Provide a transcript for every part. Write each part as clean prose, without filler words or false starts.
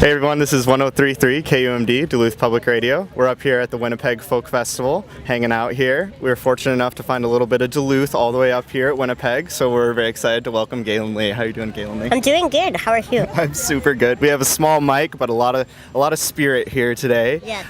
Hey everyone, this is 103.3 KUMD, Duluth Public Radio. We're up here at the Winnipeg Folk Festival, hanging out here. We were fortunate enough to find a little bit of Duluth all the way up here at Winnipeg, so we're very excited to welcome Gaelynn Lea. How are you doing, Gaelynn Lea? I'm doing good. How are you? I'm super good. We have a small mic, but a lot of spirit here today. Yes.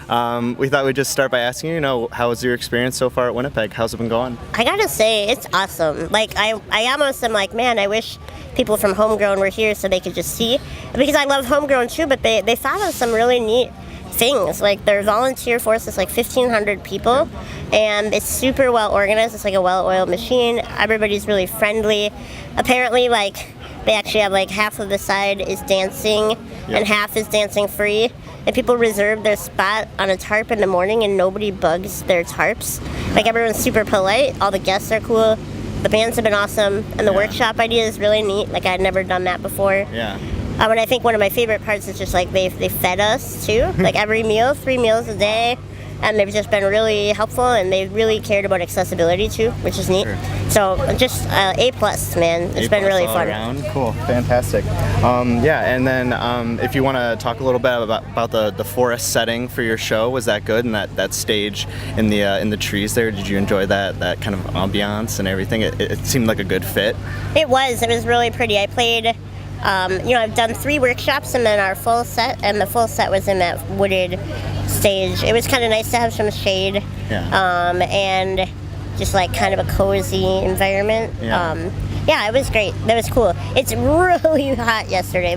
We thought we'd just start by asking you, how was your experience so far at Winnipeg? How's it been going? I gotta say, it's awesome. Like, I almost am like, man, I wish people from Homegrown were here so they could just see. Because I love Homegrown too, but they thought of some really neat things. Like, their volunteer force is like 1,500 people, and it's super well organized. It's like a well-oiled machine. Everybody's really friendly. Apparently, like, they actually have like half of the side is dancing and half is dancing free. And people reserve their spot on a tarp in the morning and nobody bugs their tarps. Like, everyone's super polite. All the guests are cool. The bands have been awesome. And the workshop idea is really neat. Like, I had never done that before. Yeah. And I think one of my favorite parts is just like they fed us too. Like, every meal, 3 meals a day. And they've just been really helpful, and they really cared about accessibility too, which is neat. Sure. So just A+, man. It's been really fun. Around. Cool, fantastic. And then if you want to talk a little bit about the forest setting for your show, was that good? And that stage in the trees there, did you enjoy that kind of ambiance and everything? It seemed like a good fit. It was really pretty. I played. I've done 3 workshops and then our full set, and the full set was in that wooded stage. It was kind of nice to have some shade, and just like kind of a cozy environment. It was great. That was cool. It's really hot yesterday.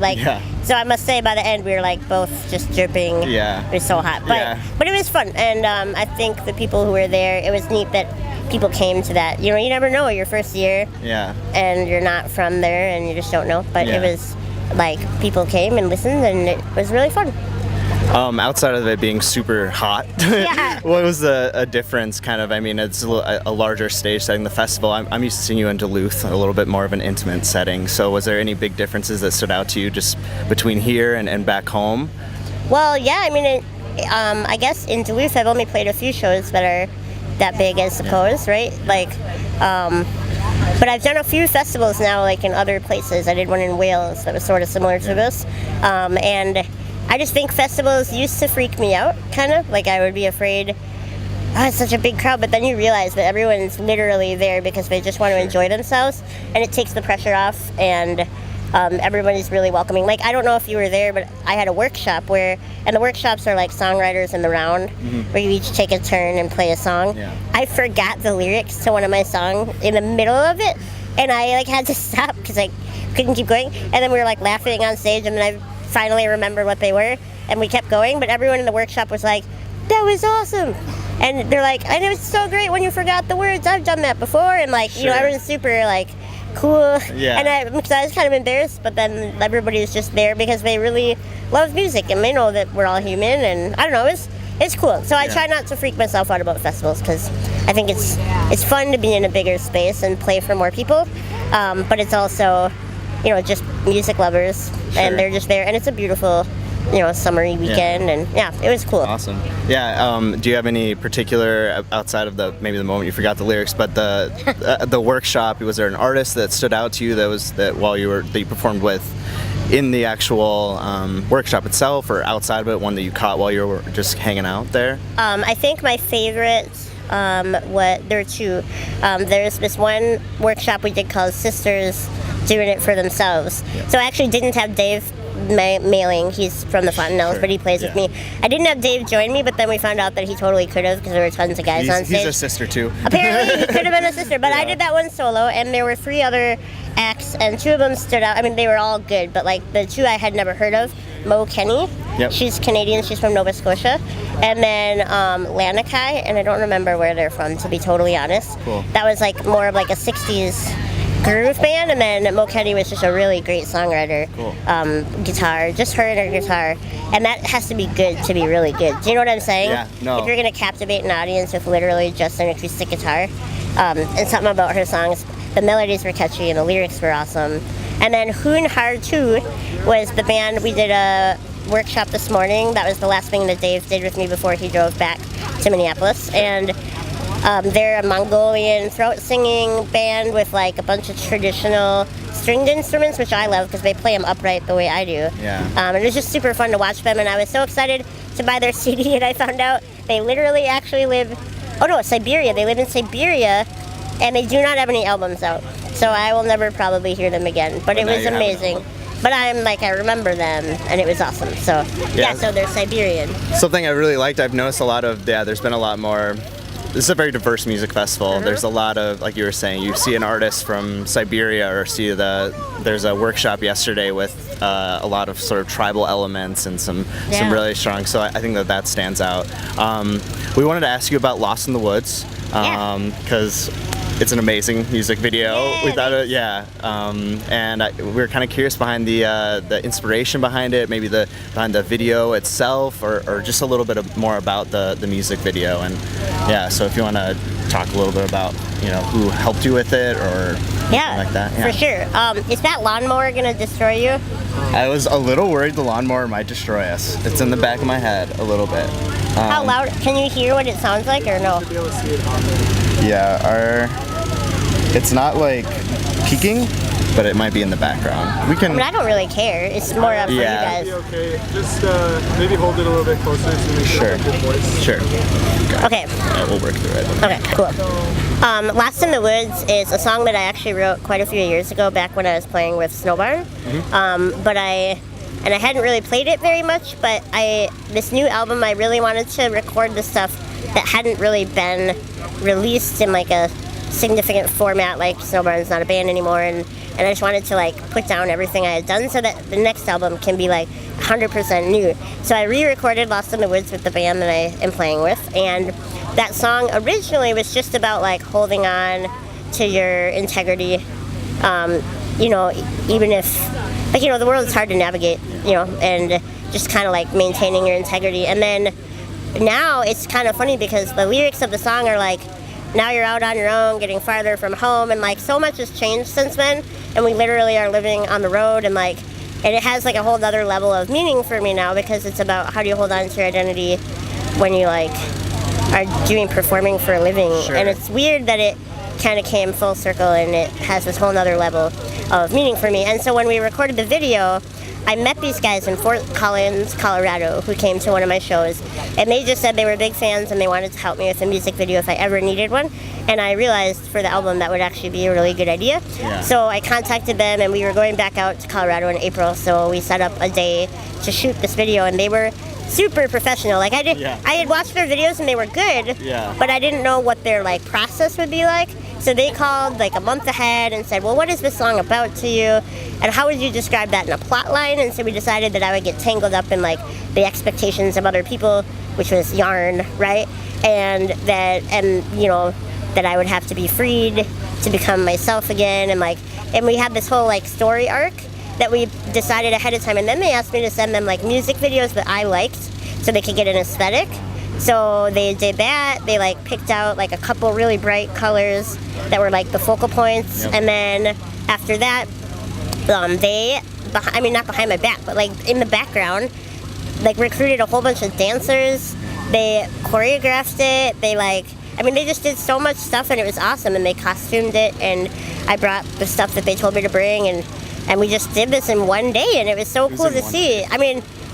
So I must say, by the end we were like both just dripping. Yeah. It was so hot, but it was fun, and I think the people who were there, it was neat that people came to that. You never know your first year. Yeah. And you're not from there, and you just don't know. But it was like people came and listened, and it was really fun. Outside of it being super hot, what was a difference kind of? I mean, it's a larger stage setting, the festival. I'm used to seeing you in Duluth, a little bit more of an intimate setting. So was there any big differences that stood out to you just between here and back home? Well, yeah, I mean, I guess in Duluth I've only played a few shows that are that big, I suppose, right? Like, but I've done a few festivals now, like in other places. I did one in Wales that was sort of similar to this, and I just think festivals used to freak me out, kind of. Like, I would be afraid, it's such a big crowd, but then you realize that everyone's literally there because they just want to enjoy themselves, and it takes the pressure off, and everybody's really welcoming. Like, I don't know if you were there, but I had a workshop and the workshops are like songwriters in the round, where you each take a turn and play a song. Yeah. I forgot the lyrics to one of my songs in the middle of it, and I had to stop because I couldn't keep going, and then we were laughing on stage, and then I finally remembered what they were, and we kept going, but everyone in the workshop was like, that was awesome. And they're like, I know, it's so great when you forgot the words. I've done that before. And everyone's super cool. Yeah. And because I was kind of embarrassed, but then everybody was just there because they really love music and they know that we're all human, and I don't know, it's cool. So I try not to freak myself out about festivals because I think it's fun to be in a bigger space and play for more people, but it's also just music lovers, and they're just there, and it's a beautiful summery weekend, and it was cool. Awesome. Yeah. Do you have any particular, outside of maybe the moment you forgot the lyrics, but the workshop, was there an artist that stood out to you that you performed with in the actual workshop itself, or outside of it, one that you caught while you were just hanging out there? I think my favorite, there are 2. There's this one workshop we did called Sisters Doing It for Themselves. Yeah. So I actually didn't have Dave mailing. He's from the Fontanelles, but he plays with me. I didn't have Dave join me, but then we found out that he totally could have because there were tons of guys on stage. He's a sister too. Apparently he could have been a sister, but I did that one solo, and there were 3 other acts, and 2 of them stood out. I mean, they were all good, but the 2 I had never heard of, Mo Kenny. Yep. She's Canadian, she's from Nova Scotia. And then Lanakai, and I don't remember where they're from, to be totally honest. Cool. That was more of a 60s groove band, and then Mo Kenny was just a really great songwriter. Cool. Guitar, just her and her guitar, and that has to be good to be really good. Do you know what I'm saying? Yeah. No. If you're gonna captivate an audience with literally just an acoustic guitar, and something about her songs, the melodies were catchy and the lyrics were awesome. And then Hoon Har 2 was the band. We did a workshop this morning. That was the last thing that Dave did with me before he drove back to Minneapolis, and They're a Mongolian throat singing band with like a bunch of traditional stringed instruments, which I love because they play them upright the way I do. Yeah. And it was just super fun to watch them, and I was so excited to buy their CD, and I found out they literally actually Siberia. They live in Siberia, and they do not have any albums out. So I will never probably hear them again. But it was amazing. But I remember them, and it was awesome. So, so they're Siberian. Something I really liked, I've noticed a lot of, there's been a lot more, this is a very diverse music festival. Mm-hmm. There's a lot of, like you were saying, you see an artist from Siberia, or there's a workshop yesterday with a lot of sort of tribal elements and some really strong, so I think that stands out. We wanted to ask you about Lost in the Woods, because it's an amazing music video. Yeah, we thought and we were kind of curious behind the inspiration behind it, maybe behind the video itself, or just a little bit more about the music video. And so if you want to talk a little bit about who helped you with it or something like that. For sure. Is that lawnmower gonna destroy you? I was a little worried the lawnmower might destroy us. It's in the back of my head a little bit. How loud? Can you hear what it sounds like or no? Yeah, it's not like peaking, but it might be in the background. I don't really care. It's more up for you guys. Okay, just maybe hold it a little bit closer so we can get your voice. Sure. Okay. We'll work through it. Okay, cool. Lost in the Woods is a song that I actually wrote quite a few years ago, back when I was playing with Snowbarn. Mm-hmm. I hadn't really played it very much, but this new album, I really wanted to record the stuff that hadn't really been released in like a significant format, like Snowbarn's not a band anymore, and I just wanted to like put down everything I had done so that the next album can be like 100% new. So I re-recorded Lost in the Woods with the band that I am playing with, and that song originally was just about like holding on to your integrity, even if the world is hard to navigate, and just kind of like maintaining your integrity. And then now it's kind of funny because the lyrics of the song are like, now you're out on your own, getting farther from home, and like so much has changed since then, and we literally are living on the road, and it has like a whole other level of meaning for me now, because it's about how do you hold on to your identity when you like are performing for a living. Sure. And it's weird that it kind of came full circle, and it has this whole other level of meaning for me. And so when we recorded the video, I met these guys in Fort Collins, Colorado, who came to one of my shows, and they just said they were big fans and they wanted to help me with a music video if I ever needed one. And I realized for the album that would actually be a really good idea. Yeah. So I contacted them, and we were going back out to Colorado in April, so we set up a day to shoot this video, and they were super professional. Like I had watched their videos and they were good, but I didn't know what their like process would be like. So they called like a month ahead and said, well, what is this song about to you? And how would you describe that in a plot line? And so we decided that I would get tangled up in like the expectations of other people, which was yarn, right? And that I would have to be freed to become myself again. And we had this whole like story arc that we decided ahead of time. And then they asked me to send them like music videos that I liked so they could get an aesthetic. So they did that. They like picked out like a couple really bright colors that were like the focal points. Yep. And then after that, not behind my back, but like in the background, like recruited a whole bunch of dancers. They choreographed it. They just did so much stuff, and it was awesome. And they costumed it, and I brought the stuff that they told me to bring, and we just did this in one day, and it was so cool to see.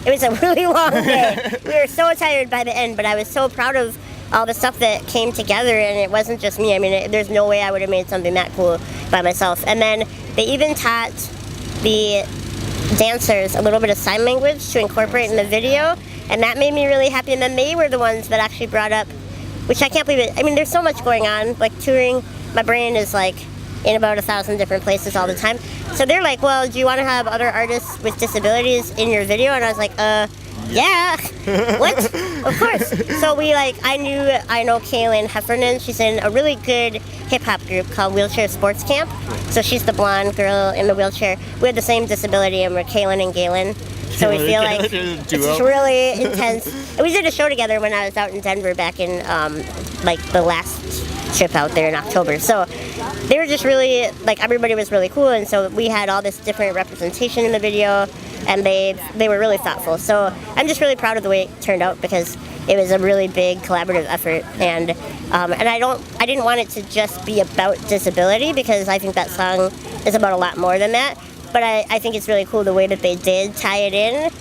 It was a really long day. We were so tired by the end, but I was so proud of all the stuff that came together, and it wasn't just me. There's no way I would have made something that cool by myself. And then they even taught the dancers a little bit of sign language to incorporate in the video, and that made me really happy. And then they were the ones that actually brought up, which I can't believe it. There's so much going on, like touring. My brain is like in about 1,000 different places all the time. So they're like, well, do you want to have other artists with disabilities in your video? And I was like, yeah. What? Of course. So I know Gaelynn Heffernan. She's in a really good hip-hop group called Wheelchair Sports Camp. So she's the blonde girl in the wheelchair. We have the same disability, and we're Gaelynn and Gaelynn. So we feel like it's really intense. And we did a show together when I was out in Denver back in the last trip out there in October. So they were just really, everybody was really cool, and so we had all this different representation in the video, and they were really thoughtful. So I'm just really proud of the way it turned out, because it was a really big collaborative effort, and I didn't want it to just be about disability, because I think that song is about a lot more than that. But I think it's really cool the way that they did tie it in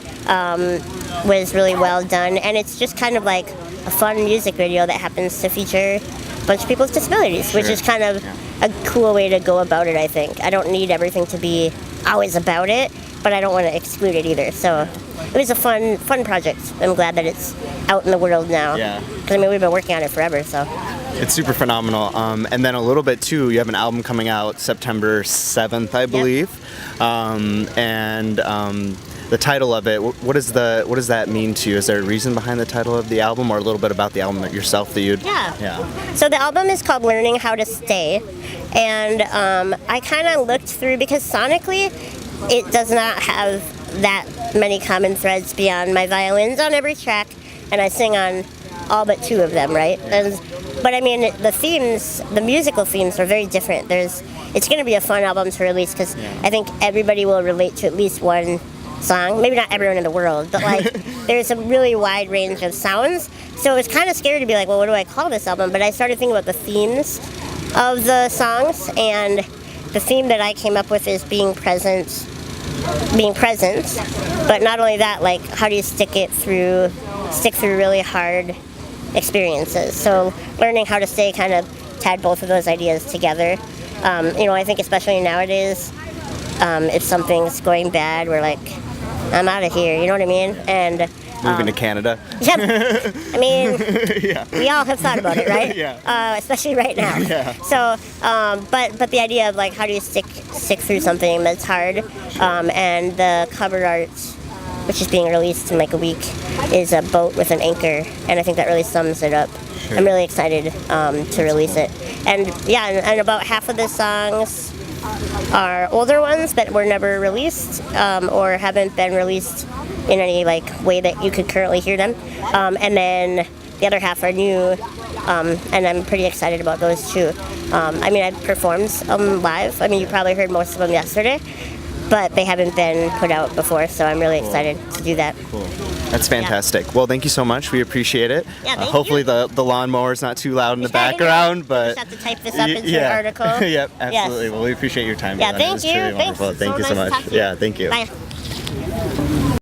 was really well done, and it's just kind of like a fun music video that happens to feature a bunch of people with disabilities, which is kind of a cool way to go about it, I think. I don't need everything to be always about it, but I don't want to exclude it either. So it was a fun project. I'm glad that it's out in the world now. Yeah. Because, I mean, we've been working on it forever, so. It's super phenomenal. And then a little bit too, you have an album coming out September 7th, I believe. The title of it, what does that mean to you? Is there a reason behind the title of the album, or a little bit about the album yourself that you'd... Yeah. So the album is called Learning How to Stay. And I kind of looked through, because sonically it does not have that many common threads beyond my violins on every track, and I sing on all but 2 of them, right? But I mean, the themes, the musical themes are very different. It's going to be a fun album to release, because I think everybody will relate to at least one song. Maybe not everyone in the world, but like there's a really wide range of sounds. So it was kind of scary to be like, well, what do I call this album? But I started thinking about the themes of the songs, and the theme that I came up with is being present. But not only that, like, how do you stick through really hard experiences? So learning how to stay kind of tied both of those ideas together. I think especially nowadays, if something's going bad, we're like, I'm out of here, you know what I mean? And moving to Canada. Yeah, I mean, we all have thought about it, right? Especially right now. So, but the idea of like, how do you stick through something that's hard? And the cover art, which is being released in like a week, is a boat with an anchor, and I think that really sums it up. I'm really excited to release it. And and about half of the songs are older ones that were never released or haven't been released in any like way that you could currently hear them. And then the other half are new, and I'm pretty excited about those too. I mean, I've performed live. I mean, you probably heard most of them yesterday, but they haven't been put out before, so I'm really excited to do that. Cool. That's fantastic. Well, thank you so much. We appreciate it. Hopefully the lawnmower's not too loud in the background, but... Just have to type this up into an article. Yep, absolutely. Well, we appreciate your time. Yeah, thank you. Really wonderful. Thank you so much. Yeah, thank you. Bye.